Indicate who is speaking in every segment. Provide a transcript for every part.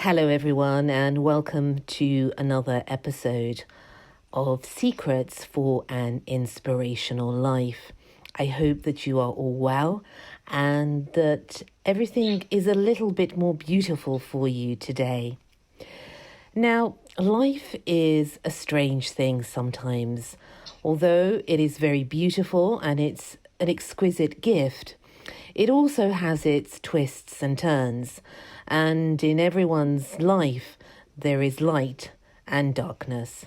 Speaker 1: Hello, everyone, and welcome to another episode of Secrets for an Inspirational Life. I hope that you are all well and that everything is a little bit more beautiful for you today. Now, life is a strange thing sometimes. Although it is very beautiful and it's an exquisite gift, it also has its twists and turns. And in everyone's life, there is light and darkness.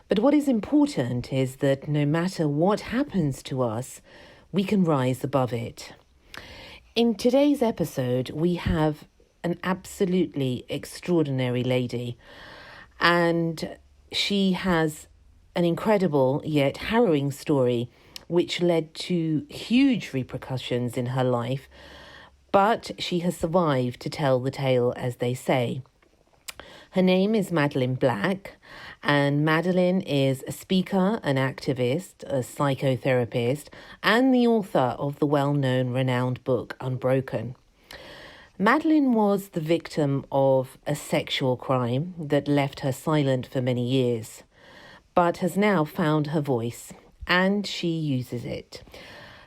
Speaker 1: But what is important is that no matter what happens to us, we can rise above it. In today's episode, we have an absolutely extraordinary lady, and she has an incredible yet harrowing story which led to huge repercussions in her life, but she has survived to tell the tale, as they say. Her name is Madeleine Black, and Madeleine is a speaker, an activist, a psychotherapist, and the author of the well-known renowned book, Unbroken. Madeleine was the victim of a sexual crime that left her silent for many years, but has now found her voice, and she uses it.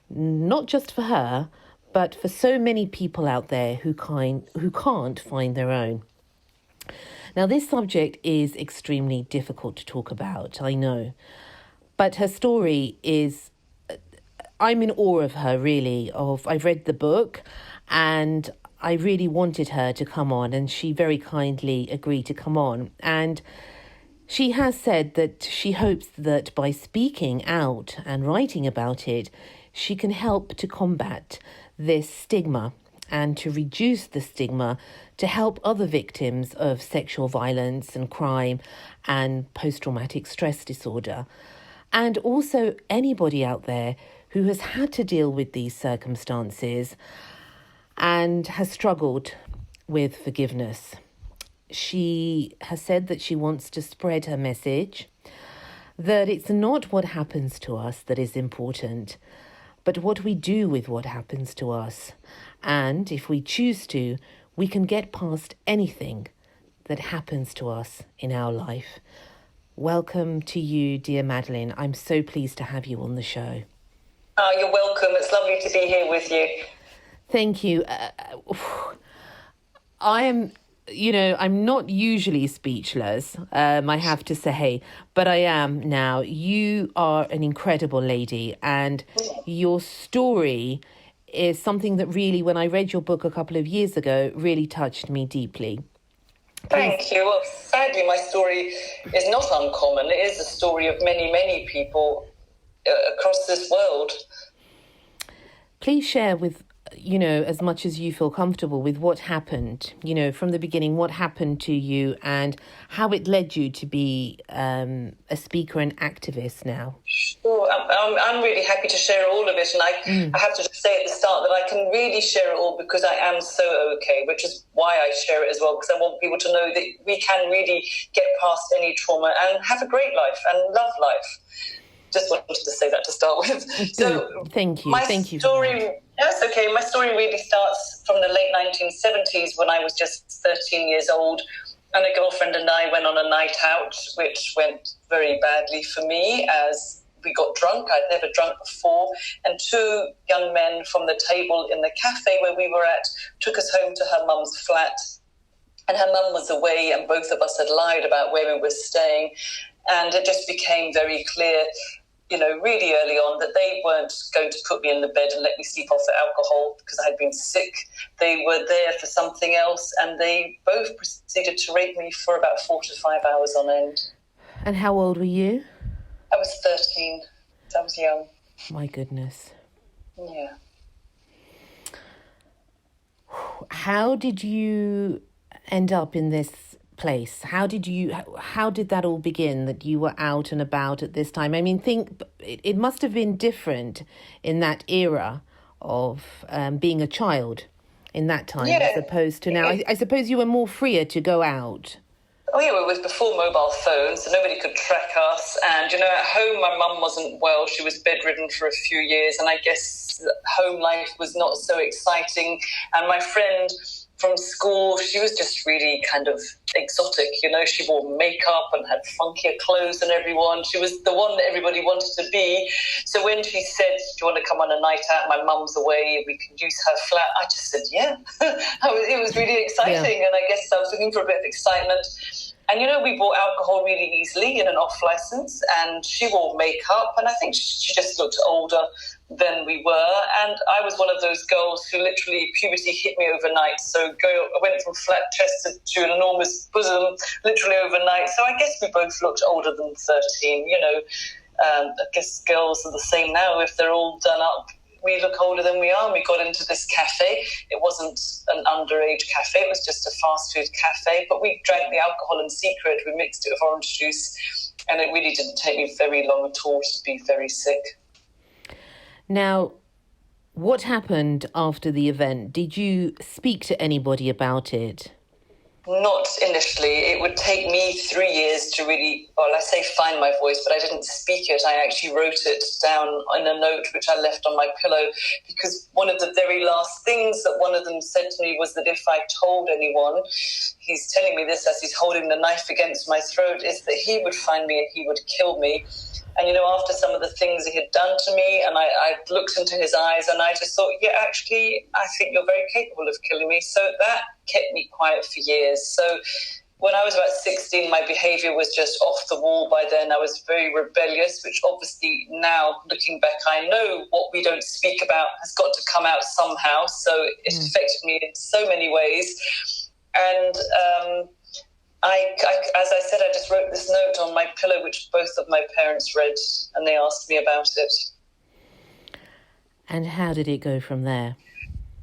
Speaker 1: Not just for her, but for so many people out there who can't find their own. Now, this subject is extremely difficult to talk about, I know. But her story is, I'm in awe of her, really. I've read the book and I really wanted her to come on, and she very kindly agreed to come on. And she has said that she hopes that by speaking out and writing about it, she can help to combat this stigma and to reduce the stigma to help other victims of sexual violence and crime and post-traumatic stress disorder. And also anybody out there who has had to deal with these circumstances and has struggled with forgiveness. She has said that she wants to spread her message, that it's not what happens to us that is important, but what we do with what happens to us. And if we choose to, we can get past anything that happens to us in our life. Welcome to you, dear Madeleine. I'm so pleased to have you on the show.
Speaker 2: Oh, you're welcome. It's lovely to be here with you.
Speaker 1: Thank you. I'm not usually speechless, I have to say, but I am now. You are an incredible lady, and your story is something that really, when I read your book a couple of years ago, really touched me deeply.
Speaker 2: Thank you. Well, sadly, my story is not uncommon. It is the story of many, many people across this world.
Speaker 1: Please share with as much as you feel comfortable with what happened, from the beginning, what happened to you and how it led you to be a speaker and activist now.
Speaker 2: Sure. I'm really happy to share all of it. And I have to just say at the start that I can really share it all because I am so okay, which is why I share it as well, because I want people to know that we can really get past any trauma and have a great life and love life. Just wanted to say that to start with. So
Speaker 1: Thank you.
Speaker 2: Thank you. That's okay. My story really starts from the late 1970s when I was just 13 years old, and a girlfriend and I went on a night out, which went very badly for me as we got drunk. I'd never drunk before, and two young men from the table in the cafe where we were at took us home to her mum's flat, and her mum was away, and both of us had lied about where we were staying, and it just became very clear really early on that they weren't going to put me in the bed and let me sleep off the alcohol because I had been sick. They were there for something else, and they both proceeded to rape me for about 4 to 5 hours on end.
Speaker 1: And how old were you?
Speaker 2: I was 13, so I was young.
Speaker 1: My goodness.
Speaker 2: Yeah.
Speaker 1: How did you end up in this place? How did that all begin, that you were out and about at this time? I mean, it must have been different in that era of being a child in that time as opposed to now. I suppose you were more freer to go out.
Speaker 2: Oh yeah, it was before mobile phones, so nobody could track us. And, at home, my mum wasn't well. She was bedridden for a few years, and I guess home life was not so exciting. And my friend from school, she was just really kind of exotic. She wore makeup and had funkier clothes than everyone. She was the one that everybody wanted to be. So when she said, do you want to come on a night out? My mum's away, we can use her flat. I just said, yeah. It was really exciting. Yeah. And I guess I was looking for a bit of excitement. And, we bought alcohol really easily in an off license, and she wore makeup, and I think she just looked older than we were. And I was one of those girls who literally puberty hit me overnight. So I went from flat-chested to an enormous bosom literally overnight. So I guess we both looked older than 13, I guess girls are the same now. If they're all done up, we look older than we are. And we got into this cafe. It wasn't an underage cafe. It was just a fast food cafe. But we drank the alcohol in secret. We mixed it with orange juice. And it really didn't take me very long at all to be very sick.
Speaker 1: Now, what happened after the event? Did you speak to anybody about it?
Speaker 2: Not initially. It would take me 3 years to really, find my voice, but I didn't speak it. I actually wrote it down in a note, which I left on my pillow, because one of the very last things that one of them said to me was that if I told anyone, he's telling me this as he's holding the knife against my throat, is that he would find me and he would kill me. And, after some of the things he had done to me, and I looked into his eyes and I just thought, yeah, actually, I think you're very capable of killing me. So that kept me quiet for years. So when I was about 16, my behaviour was just off the wall by then. I was very rebellious, which obviously now, looking back, I know what we don't speak about has got to come out somehow. So it affected me in so many ways. And as I said, I just wrote this note on my pillow, which both of my parents read, and they asked me about it.
Speaker 1: And how did it go from there?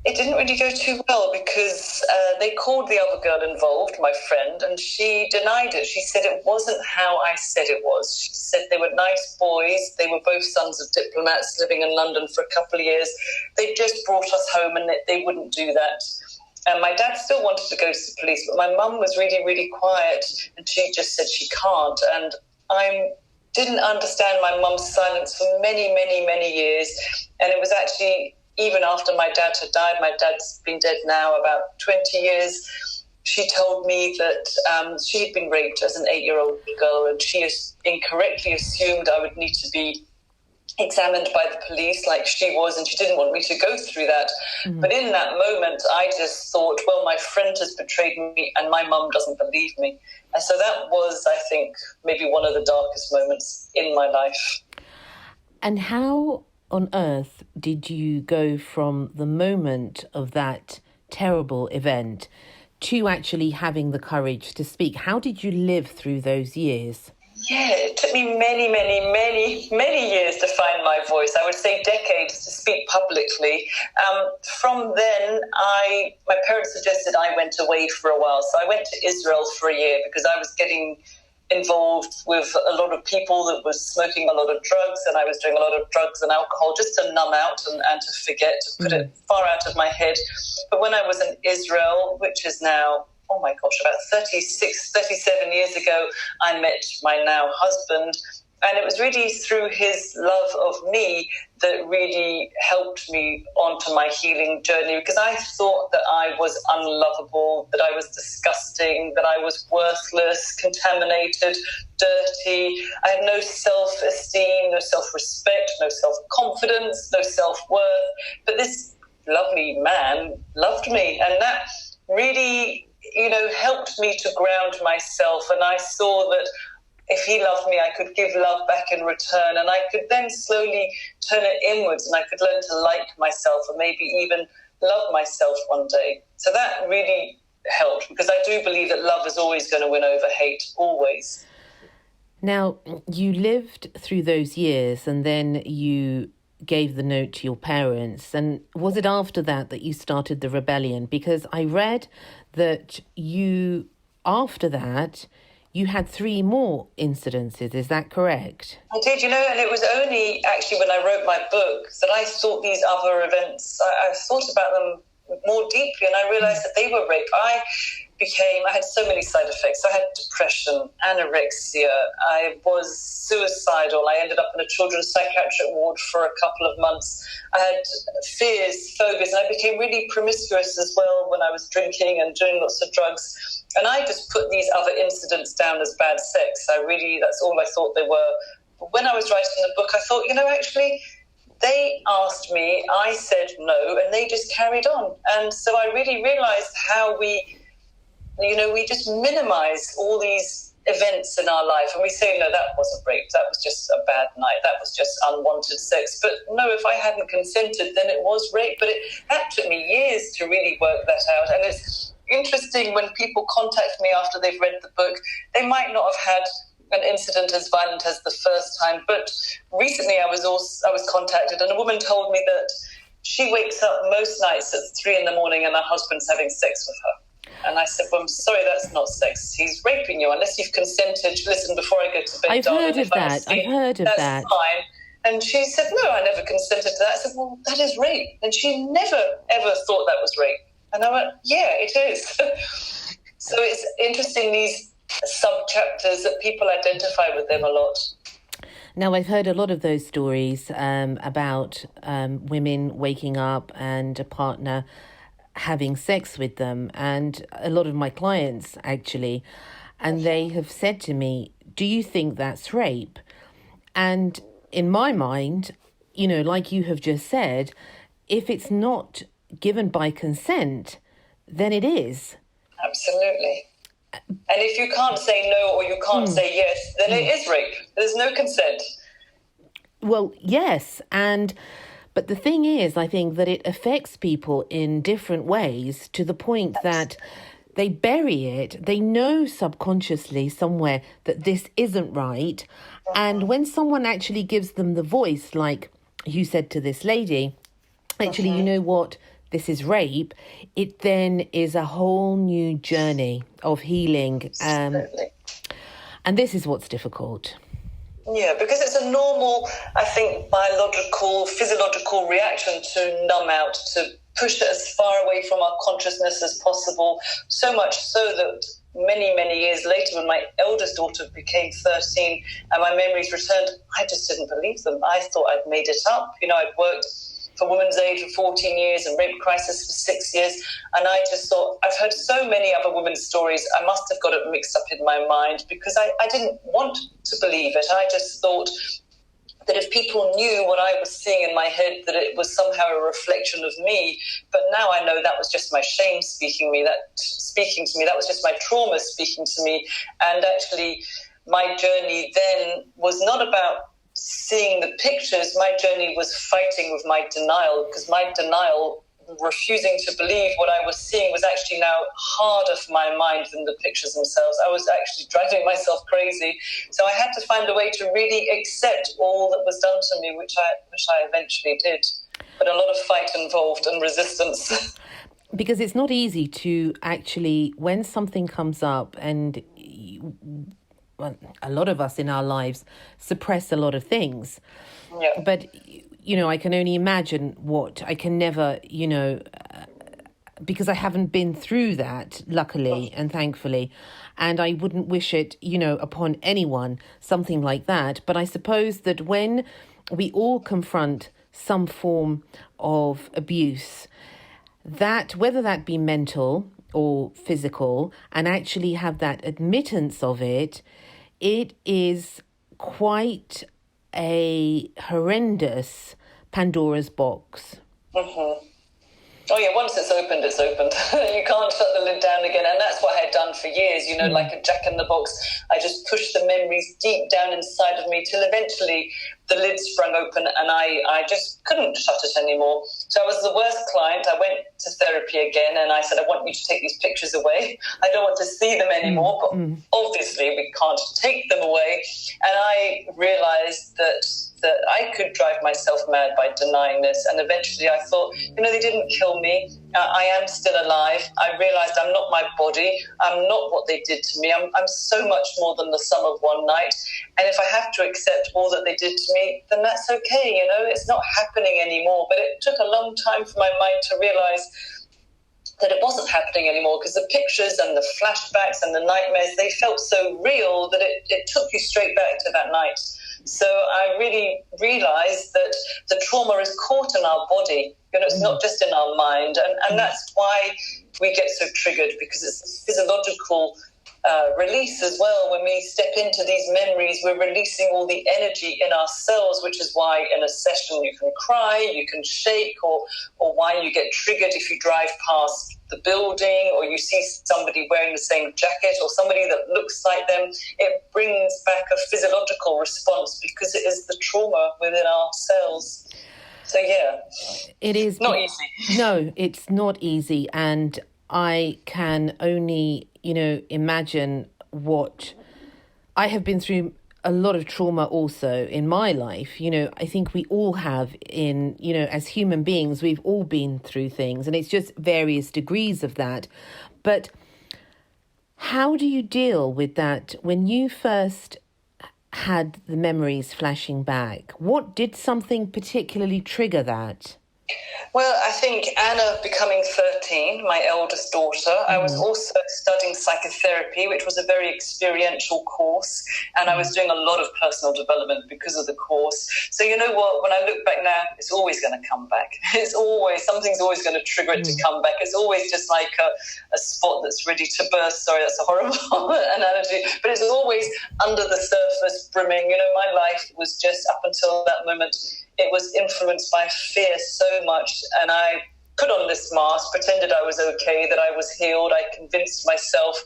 Speaker 2: It didn't really go too well, because they called the other girl involved, my friend, and she denied it. She said it wasn't how I said it was. She said they were nice boys. They were both sons of diplomats living in London for a couple of years. They just brought us home, and they wouldn't do that. And my dad still wanted to go to the police, but my mum was really, really quiet, and she just said she can't. And I didn't understand my mum's silence for many, many, many years. And it was actually, even after my dad had died, my dad's been dead now about 20 years, she told me that she had been raped as an 8-year-old girl, and she incorrectly assumed I would need to be examined by the police like she was, and she didn't want me to go through that. Mm-hmm. But in that moment, I just thought, well, my friend has betrayed me and my mum doesn't believe me. And so that was, I think, maybe one of the darkest moments in my life.
Speaker 1: And how on earth did you go from the moment of that terrible event to actually having the courage to speak? How did you live through those years?
Speaker 2: Yeah, it took me many, many, many, many years to find my voice. I would say decades to speak publicly. From then, my parents suggested I went away for a while. So I went to Israel for a year because I was getting involved with a lot of people that was smoking a lot of drugs, and I was doing a lot of drugs and alcohol just to numb out and to forget, to put it far out of my head. But when I was in Israel, which is now, oh my gosh, about 37 years ago, I met my now husband. And it was really through his love of me that really helped me onto my healing journey, because I thought that I was unlovable, that I was disgusting, that I was worthless, contaminated, dirty. I had no self-esteem, no self-respect, no self-confidence, no self-worth. But this lovely man loved me, and that really, helped me to ground myself. And I saw that if he loved me, I could give love back in return, and I could then slowly turn it inwards, and I could learn to like myself and maybe even love myself one day. So that really helped, because I do believe that love is always going to win over hate, always.
Speaker 1: Now, you lived through those years, and then you gave the note to your parents. And was it after that you started the rebellion? Because I read that after that, you had 3 more incidences. Is that correct?
Speaker 2: I did, and it was only actually when I wrote my book that I thought these other events, I thought about them more deeply, and I realized that they were rape. I had so many side effects. I had depression, anorexia, I was suicidal. I ended up in a children's psychiatric ward for a couple of months. I had fears, phobias, and I became really promiscuous as well when I was drinking and doing lots of drugs. And I just put these other incidents down as bad sex. That's all I thought they were. But when I was writing the book, I thought, actually, they asked me, I said no, and they just carried on. And so I really realized how we just minimize all these events in our life. And we say, no, that wasn't rape. That was just a bad night. That was just unwanted sex. But no, if I hadn't consented, then it was rape. But that took me years to really work that out. And it's interesting when people contact me after they've read the book, they might not have had an incident as violent as the first time. But recently I was contacted, and a woman told me that she wakes up most nights at 3 a.m. and her husband's having sex with her. And I said, well, I'm sorry, that's not sex. He's raping you. Unless you've consented, listen, before I go to bed,
Speaker 1: I've heard of that.
Speaker 2: That's fine. And she said, no, I never consented to that. I said, well, that is rape. And she never, ever thought that was rape. And I went, yeah, it is. So it's interesting, these sub-chapters, that people identify with them a lot.
Speaker 1: Now, I've heard a lot of those stories about women waking up and a partner having sex with them, and a lot of my clients actually, and they have said to me, do you think that's rape? And in my mind, like you have just said, if it's not given by consent, then it is. Absolutely.
Speaker 2: And if you can't say no or you can't say yes, then it is rape. There's no consent.
Speaker 1: Well, yes, but the thing is, I think that it affects people in different ways, to the point that they bury it. They know subconsciously somewhere that this isn't right. And when someone actually gives them the voice, like you said to this lady, actually, you know what, this is rape, it then is a whole new journey of healing. And this is what's difficult.
Speaker 2: Yeah, because it's a normal, I think, biological, physiological reaction to numb out, to push it as far away from our consciousness as possible, so much so that many, many years later, when my eldest daughter became 13 and my memories returned, I just didn't believe them. I thought I'd made it up. I'd worked for Women's Aid for 14 years and Rape Crisis for 6 years. And I just thought, I've heard so many other women's stories, I must have got it mixed up in my mind, because I didn't want to believe it. I just thought that if people knew what I was seeing in my head, that it was somehow a reflection of me. But now I know that was just my shame speaking to me. That was just my trauma speaking to me. And actually, my journey then was not about seeing the pictures. My journey was fighting with my denial, because my denial, refusing to believe what I was seeing, was actually now harder for my mind than the pictures themselves. I was actually driving myself crazy. So I had to find a way to really accept all that was done to me, which I eventually did. But a lot of fight involved and resistance.
Speaker 1: Because it's not easy to actually, when something comes up, and a lot of us in our lives suppress a lot of things.
Speaker 2: Yeah.
Speaker 1: But I can only imagine what I can never, because I haven't been through that, luckily and thankfully, and I wouldn't wish it, upon anyone, something like that. But I suppose that when we all confront some form of abuse, that, whether that be mental or physical, and actually have that admittance of it, it is quite a horrendous Pandora's box.
Speaker 2: Mm-hmm. Oh yeah, once it's opened, it's opened. You can't shut the lid down again. And that's what I had done for years, like a jack in the box. I just pushed the memories deep down inside of me till eventually the lid sprung open and I just couldn't shut it anymore. So I was the worst client. I went to therapy again and I said, I want you to take these pictures away. I don't want to see them anymore, but obviously we can't take them away. And I realized that I could drive myself mad by denying this. And eventually I thought, they didn't kill me. I am still alive. I realized I'm not my body. I'm not what they did to me. I'm so much more than the sum of one night. And if I have to accept all that they did to me, then that's okay. It's not happening anymore. But it took a long time for my mind to realize that it wasn't happening anymore, because the pictures and the flashbacks and the nightmares, they felt so real that it took you straight back to that night. So I really realized that the trauma is caught in our body. It's not just in our mind. And that's why we get so triggered, because it's a physiological release as well. When we step into these memories, we're releasing all the energy in ourselves, which is why in a session you can cry, you can shake, or why you get triggered if you drive past the building or you see somebody wearing the same jacket or somebody that looks like them. It brings back a physiological response because it is the trauma within ourselves. So yeah,
Speaker 1: it is
Speaker 2: not easy.
Speaker 1: No, it's not easy. And I can only, imagine what I have been through. A lot of trauma also in my life. I think we all have as human beings, we've all been through things, and it's just various degrees of that. But how do you deal with that when you first had the memories flashing back? What did something particularly trigger that?
Speaker 2: Well, I think Anna becoming 13, my eldest daughter, I was also studying psychotherapy, which was a very experiential course, and I was doing a lot of personal development because of the course. So you know what, when I look back now, it's always going to come back. Something's always going to trigger it to come back. It's always just like a spot that's ready to burst. Sorry, that's a horrible analogy, but it's always under the surface brimming. My life was just up until that moment, it was influenced by fear so much, and I put on this mask, pretended I was okay, that I was healed. I convinced myself.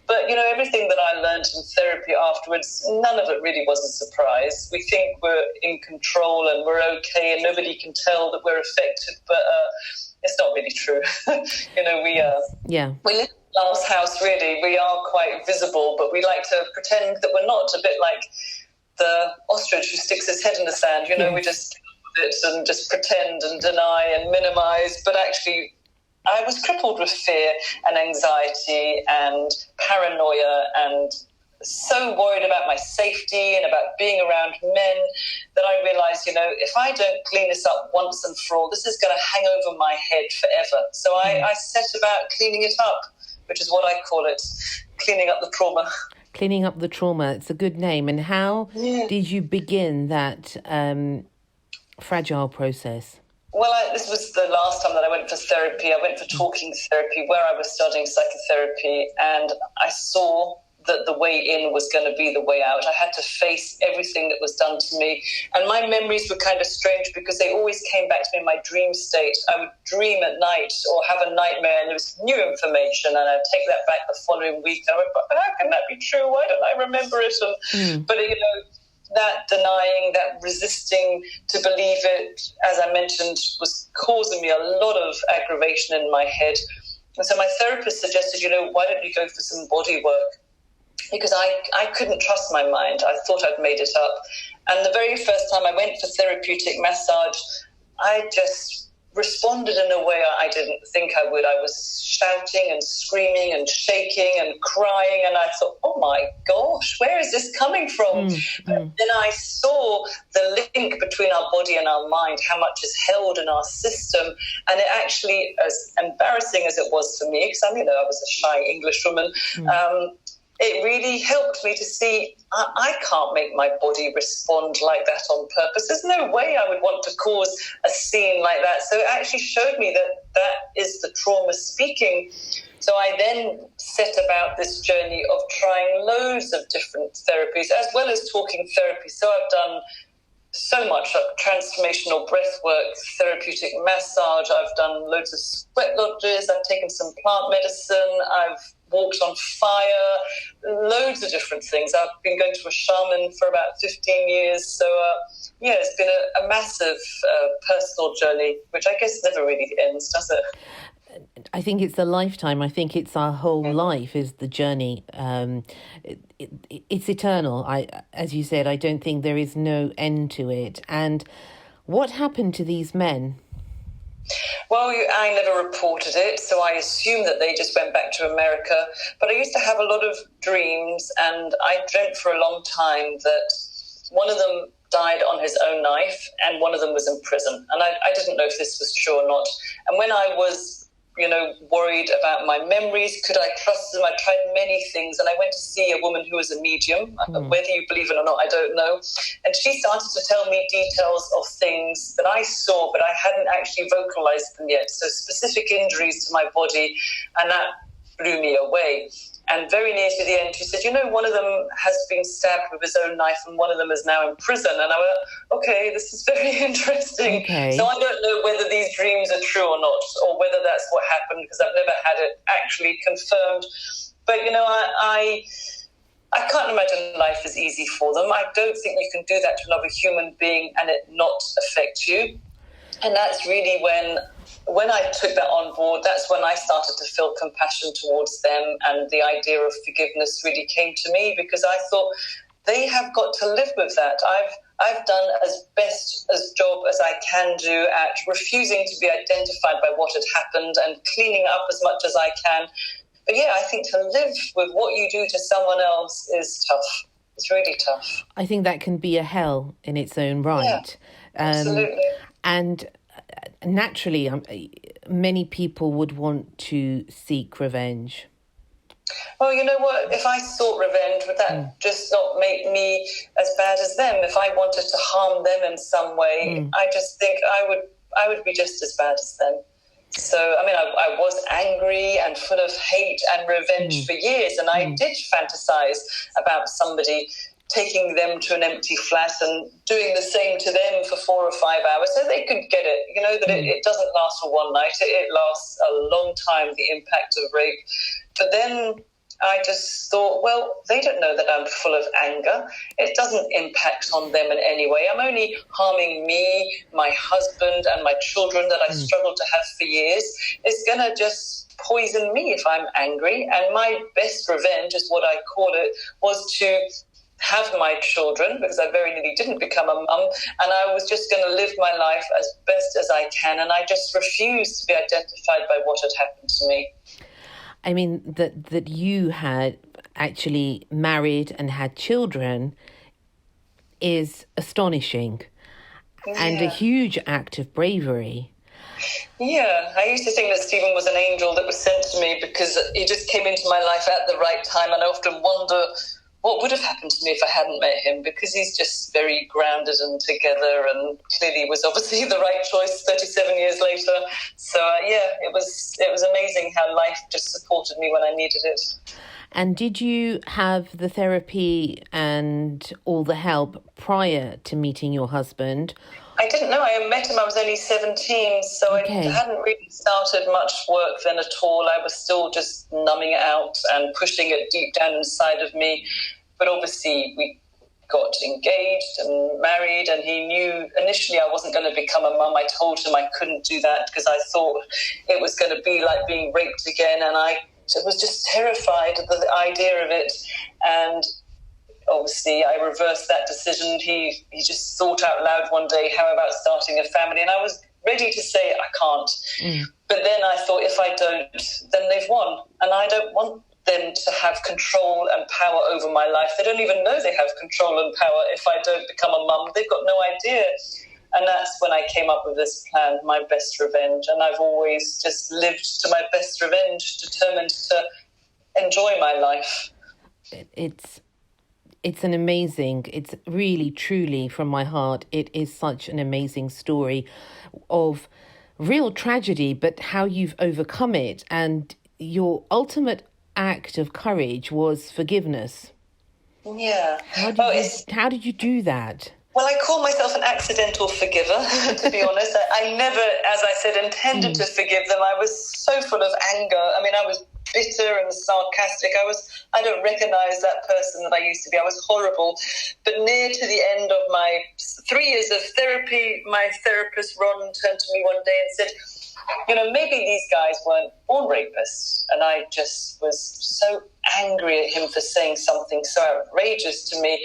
Speaker 2: But, everything that I learned in therapy afterwards, none of it really was a surprise. We think we're in control and we're okay and nobody can tell that we're affected, but it's not really true. We live in a glass house, really. We are quite visible, but we like to pretend that we're not, a bit like the ostrich who sticks his head in the sand. We just stick with it and just pretend and deny and minimize. But actually, I was crippled with fear and anxiety and paranoia and so worried about my safety and about being around men that I realized, if I don't clean this up once and for all, this is going to hang over my head forever. So I set about cleaning it up, which is what I call it, cleaning up the trauma.
Speaker 1: Cleaning up the trauma. It's a good name. And how did you begin that fragile process?
Speaker 2: Well, this was the last time that I went for therapy. I went for talking therapy where I was studying psychotherapy, and I saw that the way in was going to be the way out. I had to face everything that was done to me. And my memories were kind of strange because they always came back to me in my dream state. I would dream at night or have a nightmare and there was new information, and I'd take that back the following week. And I went, but how can that be true? Why don't I remember it? But, that denying, that resisting to believe it, as I mentioned, was causing me a lot of aggravation in my head. And so my therapist suggested, why don't you go for some body work? Because I couldn't trust my mind. I thought I'd made it up. And the very first time I went for therapeutic massage, I just responded in a way I didn't think I would. I was shouting and screaming and shaking and crying, and I thought, oh my gosh, where is this coming from? Then I saw the link between our body and our mind, how much is held in our system, and it actually, as embarrassing as it was for me, because I was a shy English woman, it really helped me to see I can't make my body respond like that on purpose. There's no way I would want to cause a scene like that. So it actually showed me that is the trauma speaking. So I then set about this journey of trying loads of different therapies as well as talking therapy. So I've done so much, like transformational breath work, therapeutic massage. I've done loads of sweat lodges. I've taken some plant medicine. I've walked on fire, loads of different things. I've been going to a shaman for about 15 years. So, it's been a massive personal journey, which I guess never really ends, does it?
Speaker 1: I think it's a lifetime. I think it's our whole life is the journey. It's eternal. As you said, I don't think there is no end to it. And what happened to these men?
Speaker 2: Well, I never reported it, so I assume that they just went back to America. But I used to have a lot of dreams, and I dreamt for a long time that one of them died on his own knife and one of them was in prison. And I didn't know if this was true or not. And when I was worried about my memories. Could I trust them? I tried many things. And I went to see a woman who was a medium. Whether you believe it or not, I don't know. And she started to tell me details of things that I saw, but I hadn't actually vocalized them yet. So specific injuries to my body. And that blew me away. And very near to the end, she said, one of them has been stabbed with his own knife and one of them is now in prison. And I went, okay, this is very interesting.
Speaker 1: Okay.
Speaker 2: So I don't know whether these dreams are true or not, or whether that's what happened, because I've never had it actually confirmed. But, I can't imagine life is easy for them. I don't think you can do that to another human being and it not affect you. And that's really when I took that on board, that's when I started to feel compassion towards them, and the idea of forgiveness really came to me, because I thought they have got to live with that. I've done as best as job as I can do at refusing to be identified by what had happened and cleaning up as much as I can. But yeah, I think to live with what you do to someone else is tough. It's really tough.
Speaker 1: I think that can be a hell in its own right.
Speaker 2: Yeah, absolutely.
Speaker 1: And naturally, many people would want to seek revenge.
Speaker 2: Well, you know what? If I sought revenge, would that just not make me as bad as them? If I wanted to harm them in some way, I just think I would be just as bad as them. So, I was angry and full of hate and revenge for years, and I did fantasize about somebody taking them to an empty flat and doing the same to them for 4 or 5 hours so they could get it, that it doesn't last for one night. It lasts a long time, the impact of rape. But then I just thought, well, they don't know that I'm full of anger. It doesn't impact on them in any way. I'm only harming me, my husband, and my children that I struggled to have for years. It's going to just poison me if I'm angry. And my best revenge, is what I call it, was to have my children, because I very nearly didn't become a mum, and I was just going to live my life as best as I can, and I just refused to be identified by what had happened to me.
Speaker 1: I mean, that you had actually married and had children is astonishing, and a huge act of bravery.
Speaker 2: Yeah, I used to think that Stephen was an angel that was sent to me, because he just came into my life at the right time, and I often wonder what would have happened to me if I hadn't met him, because he's just very grounded and together, and clearly was obviously the right choice 37 years later. So, it was amazing how life just supported me when I needed it.
Speaker 1: And did you have the therapy and all the help prior to meeting your husband?
Speaker 2: I didn't know. I met him, I was only 17, so I hadn't really started much work then at all. I was still just numbing it out and pushing it deep down inside of me. But obviously we got engaged and married, and he knew initially I wasn't going to become a mum. I told him I couldn't do that because I thought it was going to be like being raped again, and I was just terrified of the idea of it. And obviously, I reversed that decision. He just thought out loud one day, how about starting a family? And I was ready to say, I can't. But then I thought, if I don't, then they've won. And I don't want them to have control and power over my life. They don't even know they have control and power if I don't become a mum. They've got no idea. And that's when I came up with this plan, My Best Revenge. And I've always just lived to my best revenge, determined to enjoy my life.
Speaker 1: It's an amazing, it's really, truly from my heart, it is such an amazing story of real tragedy, but how you've overcome it. And your ultimate act of courage was forgiveness.
Speaker 2: Yeah.
Speaker 1: How did you do that?
Speaker 2: Well, I call myself an accidental forgiver, to be honest. I never, as I said, intended to forgive them. I was so full of anger. I mean, I was bitter and sarcastic. I don't recognize that person that I used to be. I was horrible. But near to the end of my 3 years of therapy, my therapist, Ron, turned to me one day and said, maybe these guys weren't born rapists. And I just was so angry at him for saying something so outrageous to me.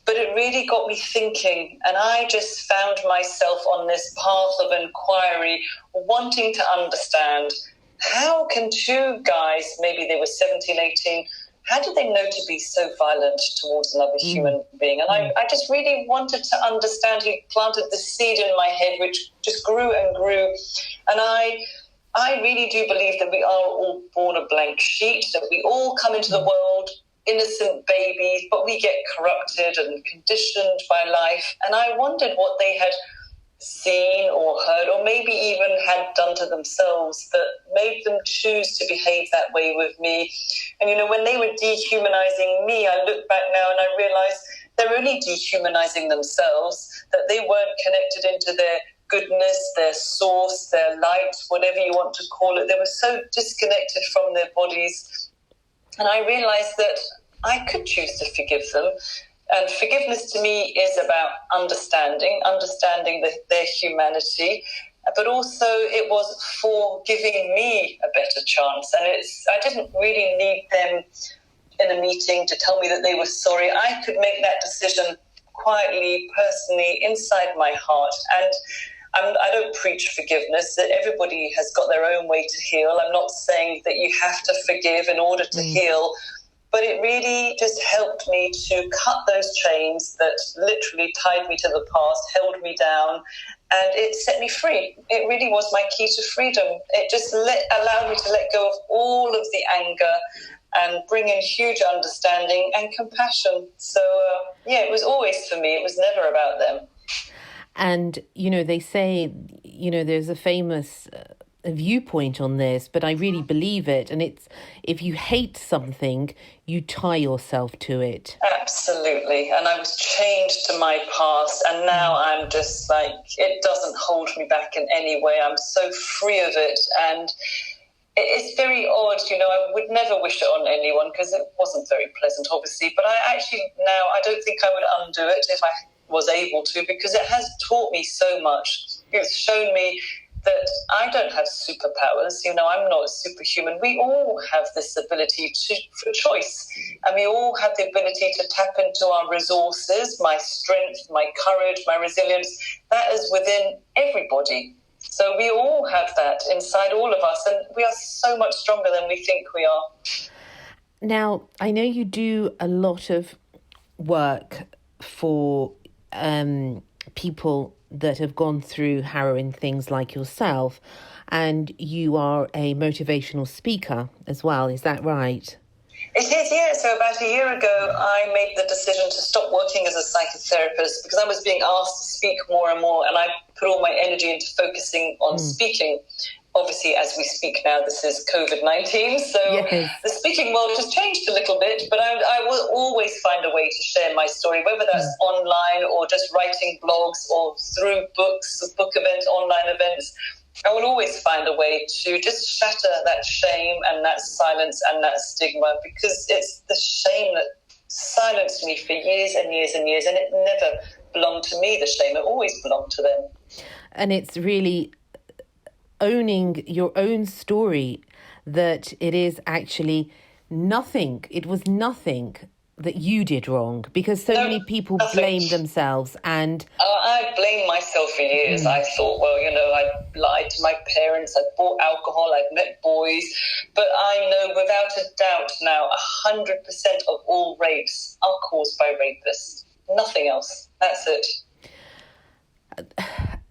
Speaker 2: But it really got me thinking, and I just found myself on this path of inquiry, wanting to understand, how can two guys, maybe they were 17, 18, how did they know to be so violent towards another human being? And I just really wanted to understand. He planted the seed in my head, which just grew and grew. And I I really do believe that we are all born a blank sheet, that we all come into the world innocent babies, but we get corrupted and conditioned by life. And I wondered what they had seen or heard, or maybe even had done to themselves that made them choose to behave that way with me. And, when they were dehumanizing me, I look back now and I realize they're only dehumanizing themselves, that they weren't connected into their goodness, their source, their light, whatever you want to call it. They were so disconnected from their bodies. And I realized that I could choose to forgive them. And forgiveness to me is about understanding their humanity, but also it was for giving me a better chance. And I didn't really need them in a meeting to tell me that they were sorry. I could make that decision quietly, personally, inside my heart. And I don't preach forgiveness, that everybody has got their own way to heal. I'm not saying that you have to forgive in order to heal, but it really just helped me to cut those chains that literally tied me to the past, held me down, and it set me free. It really was my key to freedom. It just allowed me to let go of all of the anger and bring in huge understanding and compassion. So, it was always for me. It was never about them.
Speaker 1: And, they say, there's a famous viewpoint on this, but I really believe it. And it's, if you hate something, you tie yourself to it.
Speaker 2: Absolutely. And I was chained to my past. And now I'm just like, it doesn't hold me back in any way. I'm so free of it. And it's very odd, I would never wish it on anyone because it wasn't very pleasant, obviously. But I don't think I would undo it if I was able to, because it has taught me so much. It's shown me that I don't have superpowers. I'm not superhuman. We all have this ability for choice. And we all have the ability to tap into our resources, my strength, my courage, my resilience. That is within everybody. So we all have that inside all of us, and we are so much stronger than we think we are.
Speaker 1: Now, I know you do a lot of work for people that have gone through harrowing things like yourself, and you are a motivational speaker as well. Is that right?
Speaker 2: It is, yeah. So about a year ago, I made the decision to stop working as a psychotherapist because I was being asked to speak more and more, and I put all my energy into focusing on speaking. Obviously, as we speak now, this is COVID-19, so the speaking world has changed a little bit, but I will always find a way to share my story, whether that's online or just writing blogs or through books, book events, online events. I will always find a way to just shatter that shame and that silence and that stigma, because it's the shame that silenced me for years and years and years, and it never belonged to me, the shame. It always belonged to them.
Speaker 1: And it's really owning your own story, that it is actually nothing. It was nothing that you did wrong, because so many people blame themselves. And
Speaker 2: I blamed myself for years. I thought, I lied to my parents, I bought alcohol, I'd met boys. But I know without a doubt now 100% of all rapes are caused by rapists. Nothing else. That's it.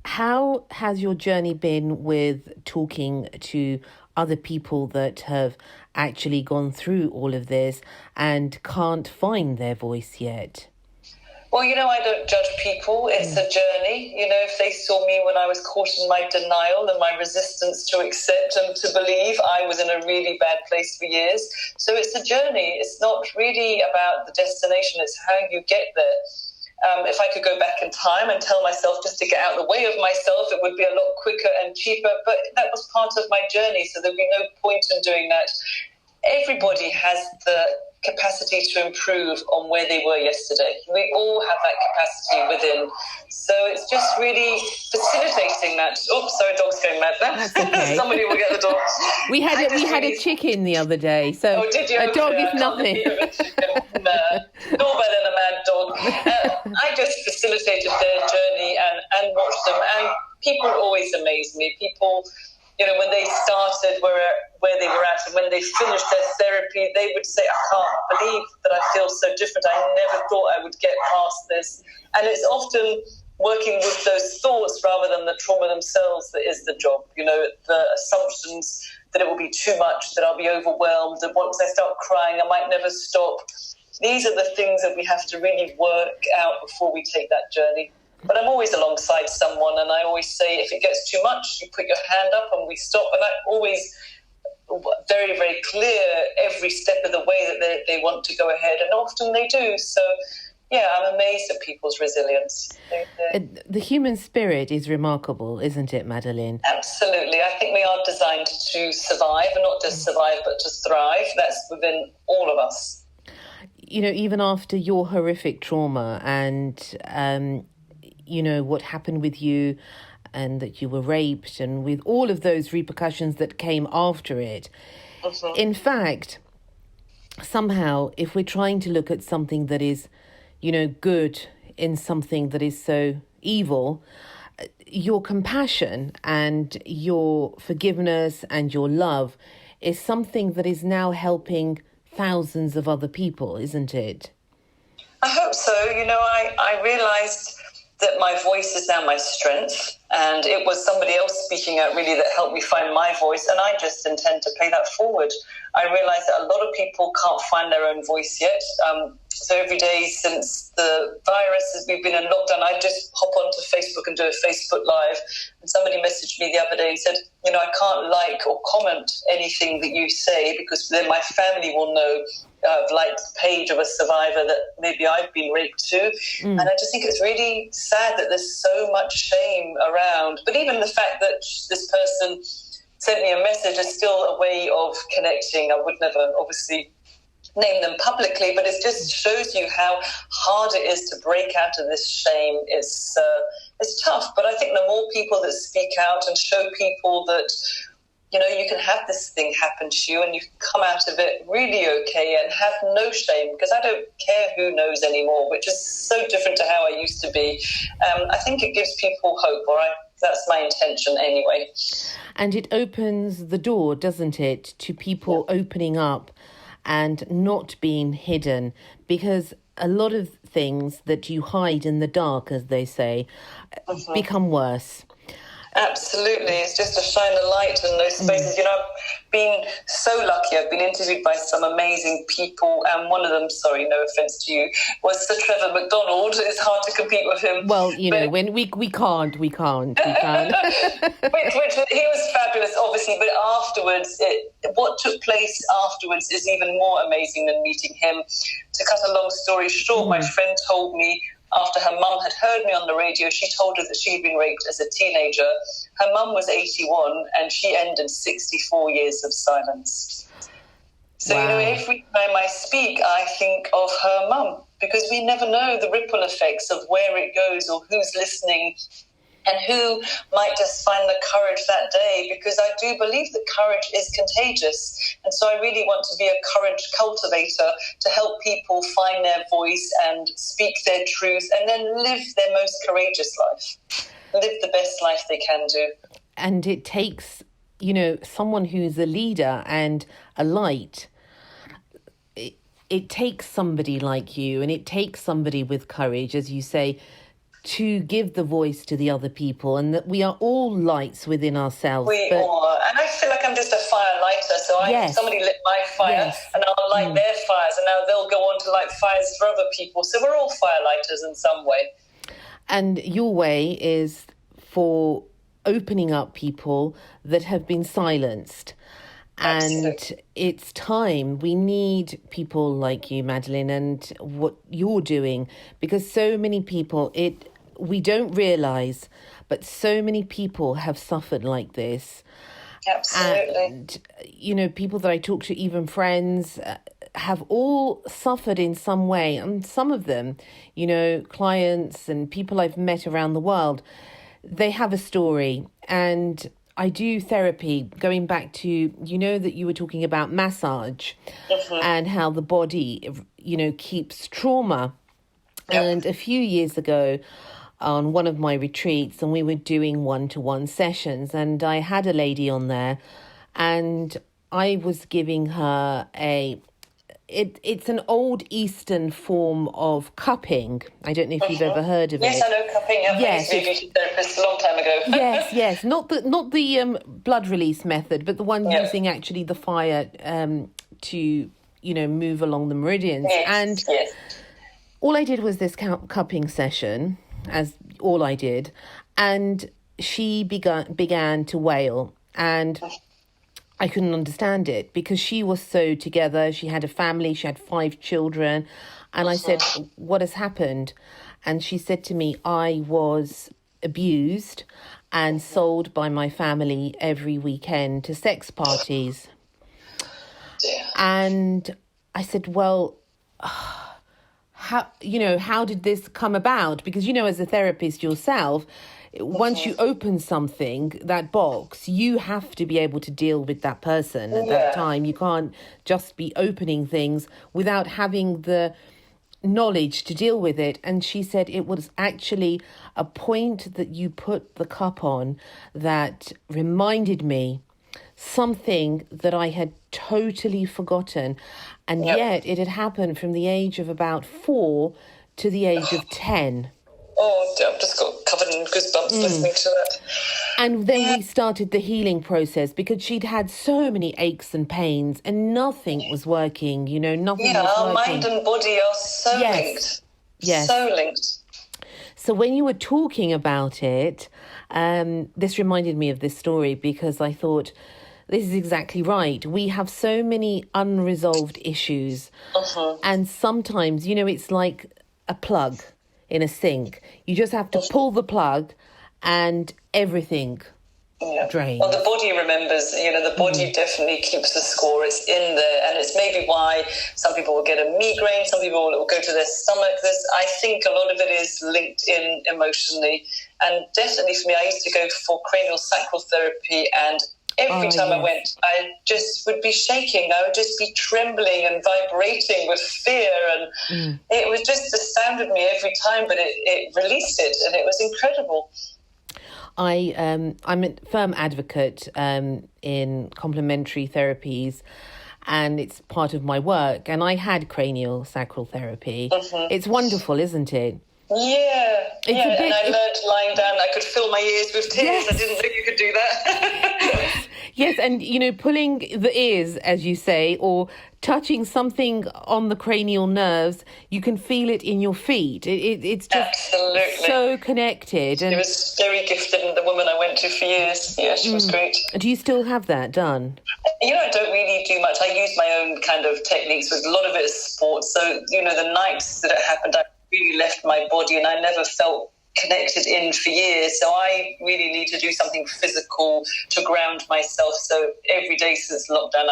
Speaker 1: How has your journey been with talking to other people that have actually gone through all of this and can't find their voice yet?
Speaker 2: Well, I don't judge people. It's a journey. If they saw me when I was caught in my denial and my resistance to accept and to believe, I was in a really bad place for years. So it's a journey. It's not really about the destination. It's how you get there. If I could go back in time and tell myself just to get out of the way of myself, it would be a lot quicker and cheaper. But that was part of my journey, so there'd be no point in doing that. Everybody has the capacity to improve on where they were yesterday. We all have that capacity within. So it's just really facilitating that. Oops, sorry, dog's going mad now. Okay. Somebody will get the dog.
Speaker 1: We had a chicken the other day, so
Speaker 2: did you?
Speaker 1: A dog is nothing.
Speaker 2: No better than a mad dog. I just facilitated their journey and watched them. And people always amaze me. People, when they started where they were at, and when they finished their therapy, they would say, I can't believe that I feel so different. I never thought I would get past this. And it's often working with those thoughts rather than the trauma themselves that is the job. The assumptions that it will be too much, that I'll be overwhelmed, that once I start crying, I might never stop. These are the things that we have to really work out before we take that journey. But I'm always alongside someone, and I always say, if it gets too much, you put your hand up and we stop. And I'm always very, very clear every step of the way that they want to go ahead, and often they do. So, yeah, I'm amazed at people's resilience.
Speaker 1: The human spirit is remarkable, isn't it, Madeleine?
Speaker 2: Absolutely. I think we are designed to survive, and not just survive, but to thrive. That's within all of us.
Speaker 1: Even after your horrific trauma and, what happened with you and that you were raped and with all of those repercussions that came after it. Mm-hmm. In fact, somehow, if we're trying to look at something that is, good in something that is so evil, your compassion and your forgiveness and your love is something that is now helping thousands of other people, isn't it?
Speaker 2: I hope so. I realised that my voice is now my strength, and it was somebody else speaking out really that helped me find my voice, and I just intend to pay that forward. I realise that a lot of people can't find their own voice yet. So every day since the virus, we've been in lockdown, I just hop onto Facebook and do a Facebook Live. And somebody messaged me the other day and said, I can't like or comment anything that you say because then my family will know I've liked the page of a survivor that maybe I've been raped too. And I just think it's really sad that there's so much shame around. But even the fact that this person sent me a message is still a way of connecting. I would never obviously name them publicly, but it just shows you how hard it is to break out of this shame. It's tough, but I think the more people that speak out and show people that you can have this thing happen to you and you can come out of it really okay and have no shame, because I don't care who knows anymore, which is so different to how I used to be. I think it gives people hope, that's my intention anyway.
Speaker 1: And it opens the door, doesn't it, to people opening up and not being hidden, because a lot of things that you hide in the dark, as they say, become worse.
Speaker 2: Absolutely. It's just to shine the light in those spaces. I've been so lucky. I've been interviewed by some amazing people, and one of them, sorry, no offence to you, was Sir Trevor McDonald. It's hard to compete with him.
Speaker 1: Well, when we can't. which
Speaker 2: he was fabulous, obviously, but afterwards, what took place afterwards is even more amazing than meeting him. To cut a long story short, my friend told me, after her mum had heard me on the radio, she told her that she had been raped as a teenager. Her mum was 81 and she ended 64 years of silence. So,
Speaker 1: wow.
Speaker 2: Every time I speak, I think of her mum, because we never know the ripple effects of where it goes or who's listening and who might just find the courage that day, because I do believe that courage is contagious. And so I really want to be a courage cultivator to help people find their voice and speak their truth and then live their most courageous life, live the best life they can do.
Speaker 1: And it takes, someone who's a leader and a light. It takes somebody like you, and it takes somebody with courage, as you say, to give the voice to the other people, and that we are all lights within ourselves.
Speaker 2: We are, and I feel like I'm just a fire lighter, so somebody lit my fire, and I'll light their fires, and now they'll go on to light fires for other people. So we're all fire lighters in some way. And
Speaker 1: your way is for opening up people that have been silenced.
Speaker 2: Absolutely.
Speaker 1: And it's time. We need people like you, Madeleine, and what you're doing, because so many people, we don't realise, but so many people have suffered like this.
Speaker 2: Absolutely.
Speaker 1: And, people that I talk to, even friends, have all suffered in some way. And some of them, clients and people I've met around the world, they have a story. And I do therapy, going back to, that you were talking about massage and how the body, keeps trauma. Yep. And a few years ago, on one of my retreats, and we were doing one-to-one sessions, and I had a lady on there, and I was giving her it's an old Eastern form of cupping. I don't know if you've ever heard of it.
Speaker 2: Yes, I know cupping. I used to be a beauty therapist a long time ago.
Speaker 1: Yes. Not the blood release method, but the one using actually the fire to, move along the meridians. And all I did was this cupping session, as all I did, and she began to wail, and I couldn't understand it because she was so together. She had a family. She had 5 children. And I said, what has happened? And she said to me, I was abused and sold by my family every weekend to sex parties. And I said, well, how did this come about? Because, as a therapist yourself, once you open something, that box, you have to be able to deal with that person at that time. You can't just be opening things without having the knowledge to deal with it. And she said it was actually a point that you put the cup on that reminded me something that I had totally forgotten. And yet it had happened from the age of about 4 to the age of 10.
Speaker 2: Oh, I've just got covered in goosebumps listening to that.
Speaker 1: And then we started the healing process because she'd had so many aches and pains and nothing was working, nothing was
Speaker 2: our
Speaker 1: working.
Speaker 2: mind and body are so linked.
Speaker 1: Yes.
Speaker 2: So linked.
Speaker 1: So when you were talking about it, this reminded me of this story because I thought, this is exactly right. We have so many unresolved issues. And sometimes, it's like a plug in a sink. You just have to pull the plug and everything drains.
Speaker 2: Well, the body remembers, the body definitely keeps the score. It's in there. And it's maybe why some people will get a migraine, some people will go to their stomach. I think a lot of it is linked in emotionally. And definitely for me, I used to go for cranial sacral therapy, and every time I went, I just would be shaking. I would just be trembling and vibrating with fear. And it was just astounded me every time, but it released it, and it was incredible.
Speaker 1: I'm a firm advocate in complementary therapies, and it's part of my work. And I had cranial sacral therapy. It's wonderful, isn't it?
Speaker 2: Yeah, and I learned lying down. I could fill my ears with tears. I didn't know you could do that.
Speaker 1: Yes, and, pulling the ears, as you say, or touching something on the cranial nerves, you can feel it in your feet. It's just
Speaker 2: absolutely
Speaker 1: so connected. And
Speaker 2: it was very gifted, and the woman I went to for years, she was great.
Speaker 1: Do you still have that done?
Speaker 2: I don't really do much. I use my own kind of techniques with a lot of it is sports. So, the nights that it happened, I really left my body and I never felt connected in for years. So I really need to do something physical to ground myself. So every day since lockdown,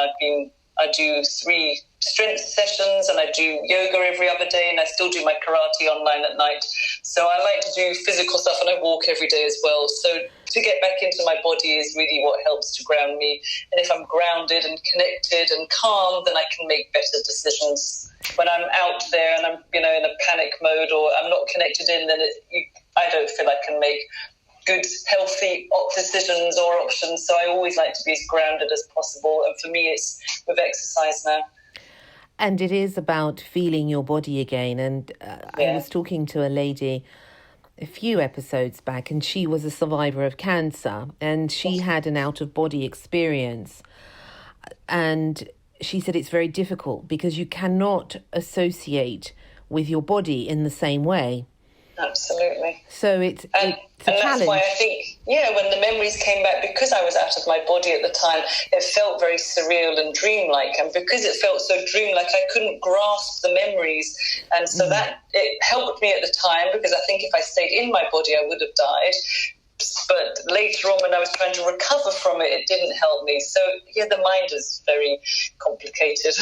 Speaker 2: I do 3 strength sessions and I do yoga every other day, and I still do my karate online at night. So I like to do physical stuff, and I walk every day as well. So to get back into my body is really what helps to ground me. And if I'm grounded and connected and calm, then I can make better decisions. When I'm out there and I'm, in a panic mode or I'm not connected in, then I don't feel I can make good, healthy decisions or options. So I always like to be as grounded as possible. And for me, it's with exercise now.
Speaker 1: And it is about feeling your body again. And I was talking to a lady a few episodes back, and she was a survivor of cancer, and she had an out-of-body experience. And she said it's very difficult because you cannot associate with your body in the same way.
Speaker 2: Absolutely.
Speaker 1: So it's a challenge.
Speaker 2: And that's why I think, when the memories came back, because I was out of my body at the time, it felt very surreal and dreamlike. And because it felt so dreamlike, I couldn't grasp the memories. And so that it helped me at the time, because I think if I stayed in my body, I would have died. But later on, when I was trying to recover from it, it didn't help me. So, the mind is very complicated.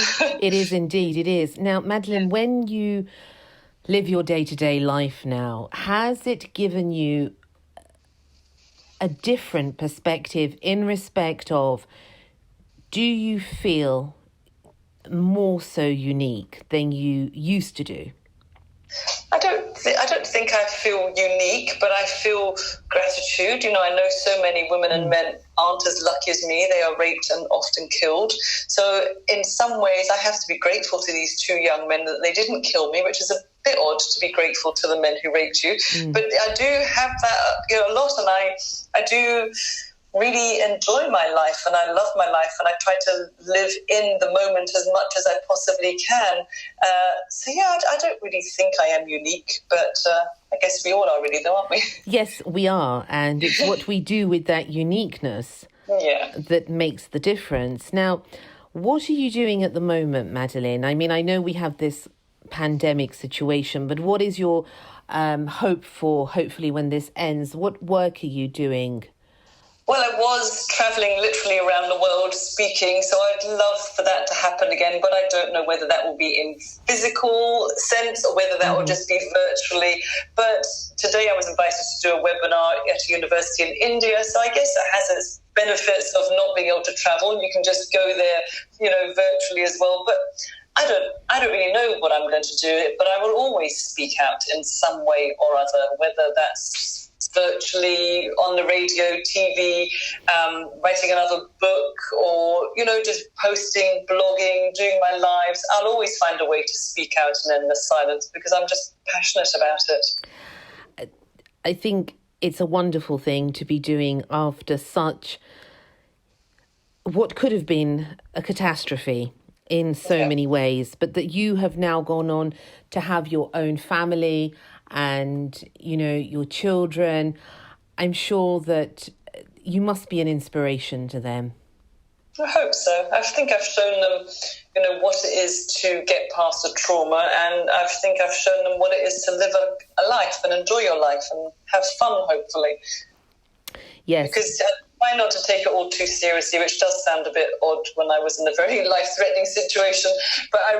Speaker 1: It is indeed, it is. Now, Madeleine, when you live your day-to-day life now, has it given you a different perspective in respect of, do you feel more so unique than you used to do?
Speaker 2: I don't think think I feel unique, but I feel gratitude. I know so many women and men aren't as lucky as me. They are raped and often killed. So in some ways, I have to be grateful to these two young men that they didn't kill me, which is a bit odd to be grateful to the men who raped you. But I do have that a lot, and I do really enjoy my life, and I love my life, and I try to live in the moment as much as I possibly can. I don't really think I am unique, but I guess we all are really, though, aren't we?
Speaker 1: Yes, we are, and it's what we do with that uniqueness that makes the difference. Now, what are you doing at the moment, Madeleine? I mean, I know we have this pandemic situation, but what is your hope for, hopefully, when this ends? What work are you doing?
Speaker 2: Well, I was travelling literally around the world speaking, so I'd love for that to happen again, but I don't know whether that will be in physical sense or whether that will just be virtually. But today I was invited to do a webinar at a university in India, so I guess it has its benefits of not being able to travel. You can just go there, virtually as well. But I don't really know what I'm going to do, but I will always speak out in some way or other, whether that's virtually, on the radio, TV, writing another book, or, just posting, blogging, doing my lives. I'll always find a way to speak out and end the silence because I'm just passionate about it.
Speaker 1: I think it's a wonderful thing to be doing after such what could have been a catastrophe in so many ways, but that you have now gone on to have your own family and, your children. I'm sure that you must be an inspiration to them.
Speaker 2: I hope so. I think I've shown them, what it is to get past a trauma, and I think I've shown them what it is to live a life and enjoy your life and have fun, hopefully.
Speaker 1: Yes.
Speaker 2: Because try not to take it all too seriously, which does sound a bit odd when I was in a very life-threatening situation. But I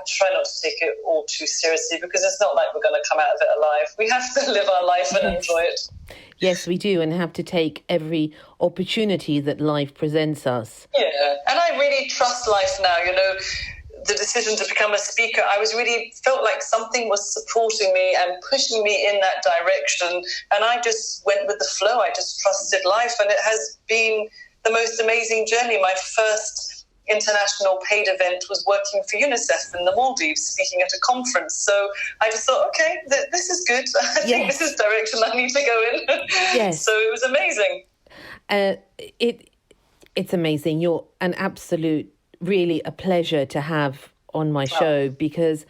Speaker 2: try not to take it all too seriously because it's not like we're going to come out of it alive. We have to live our life and enjoy it.
Speaker 1: Yes, we do, and have to take every opportunity that life presents us.
Speaker 2: Yeah, and I really trust life now, the decision to become a speaker, I felt like something was supporting me and pushing me in that direction. And I just went with the flow. I just trusted life. And it has been the most amazing journey. My first international paid event was working for UNICEF in the Maldives, speaking at a conference. So I just thought, okay, this is good. I think this is direction I need to go in.
Speaker 1: Yes.
Speaker 2: So it was amazing.
Speaker 1: It's amazing. You're an absolute, really a pleasure to have on my show because,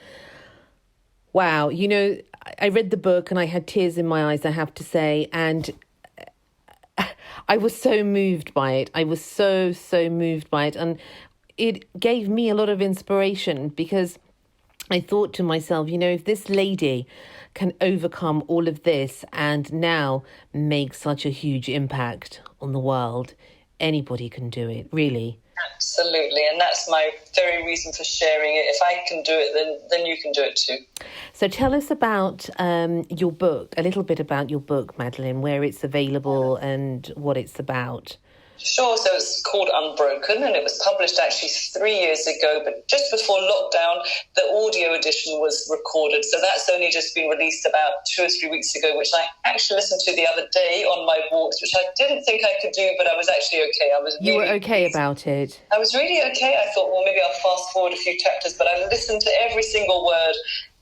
Speaker 1: wow, I read the book and I had tears in my eyes, I have to say, and I was so moved by it. I was so moved by it, and it gave me a lot of inspiration because I thought to myself, if this lady can overcome all of this and now make such a huge impact on the world, anybody can do it, really.
Speaker 2: Absolutely, and that's my very reason for sharing it. If I can do it, then you can do it too.
Speaker 1: So tell us about your book, a little bit about your book, Madeleine, where it's available and what it's about.
Speaker 2: Sure, so it's called Unbroken, and it was published actually 3 years ago, but just before lockdown, the audio edition was recorded. So that's only just been released about 2 or 3 weeks ago, which I actually listened to the other day on my walks, which I didn't think I could do, but I was actually okay.
Speaker 1: You were okay about it?
Speaker 2: I was really okay. I thought, well, maybe I'll fast forward a few chapters, but I listened to every single word,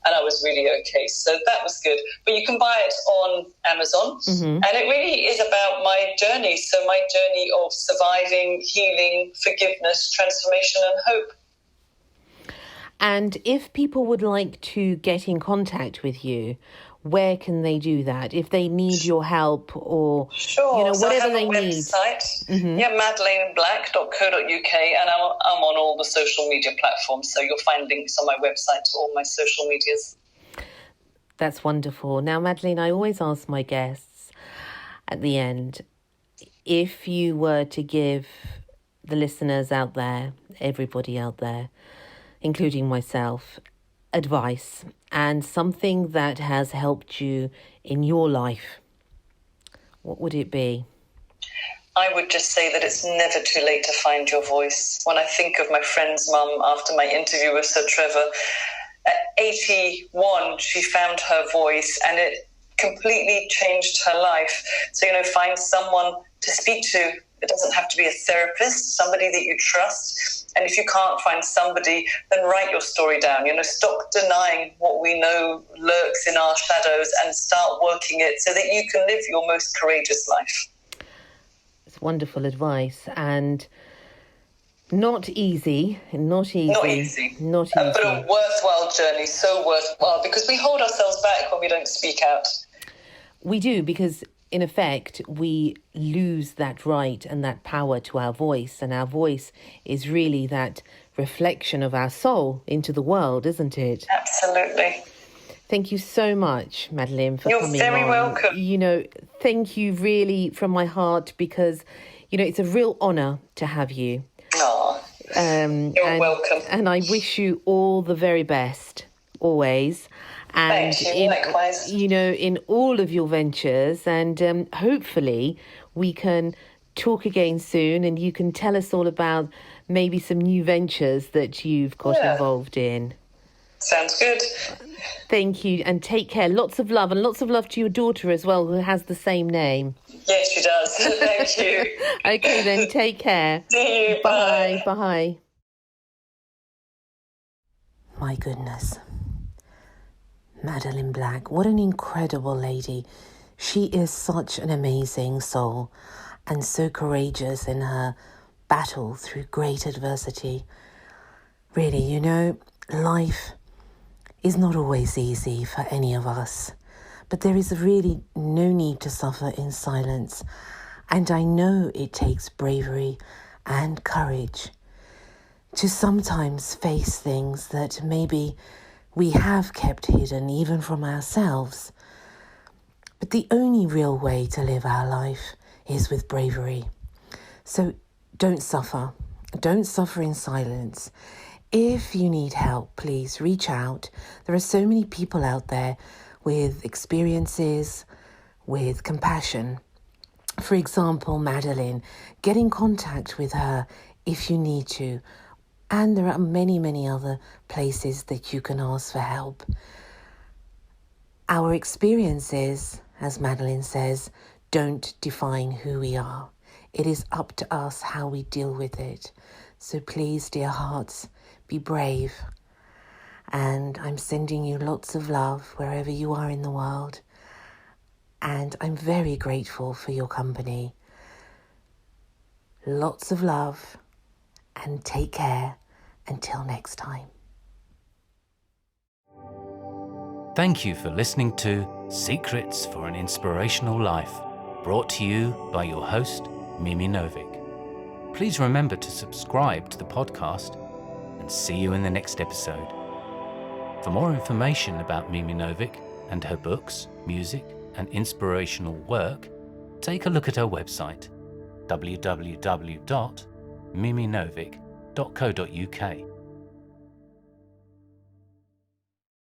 Speaker 2: and I was really okay. So that was good. But you can buy it on Amazon. And it really is about my journey. So my journey of surviving, healing, forgiveness, transformation and hope.
Speaker 1: And if people would like to get in contact with you, where can they do that? If they need your help or, whatever they need.
Speaker 2: Website, madelineblack.co.uk, and I'm on all the social media platforms, so you'll find links on my website to all my social medias.
Speaker 1: That's wonderful. Now, Madeleine, I always ask my guests at the end, if you were to give the listeners out there, everybody out there, including myself, advice and something that has helped you in your life, what would it be?
Speaker 2: I would just say that it's never too late to find your voice. When I think of my friend's mum after my interview with Sir Trevor, at 81, she found her voice, and it completely changed her life. So, find someone to speak to. It doesn't have to be a therapist, somebody that you trust. And if you can't find somebody, then write your story down. Stop denying what we know lurks in our shadows and start working it so that you can live your most courageous life.
Speaker 1: It's wonderful advice, and not easy.
Speaker 2: But a worthwhile journey, so worthwhile, because we hold ourselves back when we don't speak out.
Speaker 1: We do, because in effect, we lose that right and that power to our voice. And our voice is really that reflection of our soul into the world, isn't it?
Speaker 2: Absolutely.
Speaker 1: Thank you so much, Madeleine, for coming on.
Speaker 2: You're very welcome.
Speaker 1: Thank you really from my heart, because, it's a real honour to have you.
Speaker 2: You're welcome.
Speaker 1: And I wish you all the very best, always. And
Speaker 2: thank you, likewise.
Speaker 1: In all of your ventures, and hopefully we can talk again soon, and you can tell us all about maybe some new ventures that you've got involved in.
Speaker 2: Sounds good.
Speaker 1: Thank you, and take care. Lots of love, and lots of love to your daughter as well, who has the same name.
Speaker 2: Yes, she does. Thank you.
Speaker 1: Okay, then, take care.
Speaker 2: See you.
Speaker 1: Bye. Bye. My goodness. Madeleine Black, what an incredible lady. She is such an amazing soul and so courageous in her battle through great adversity. Really, life is not always easy for any of us, but there is really no need to suffer in silence. And I know it takes bravery and courage to sometimes face things that maybe we have kept hidden even from ourselves. But the only real way to live our life is with bravery. So don't suffer. Don't suffer in silence. If you need help, please reach out. There are so many people out there with experiences, with compassion. For example, Madeleine, get in contact with her if you need to. And there are many, many other places that you can ask for help. Our experiences, as Madeleine says, don't define who we are. It is up to us how we deal with it. So please, dear hearts, be brave. And I'm sending you lots of love wherever you are in the world. And I'm very grateful for your company. Lots of love, and take care. Until next time.
Speaker 3: Thank you for listening to Secrets for an Inspirational Life, brought to you by your host, Mimi Novic. Please remember to subscribe to the podcast, and see you in the next episode. For more information about Mimi Novic and her books, music, and inspirational work, take a look at her website, www.miminovic.co.uk.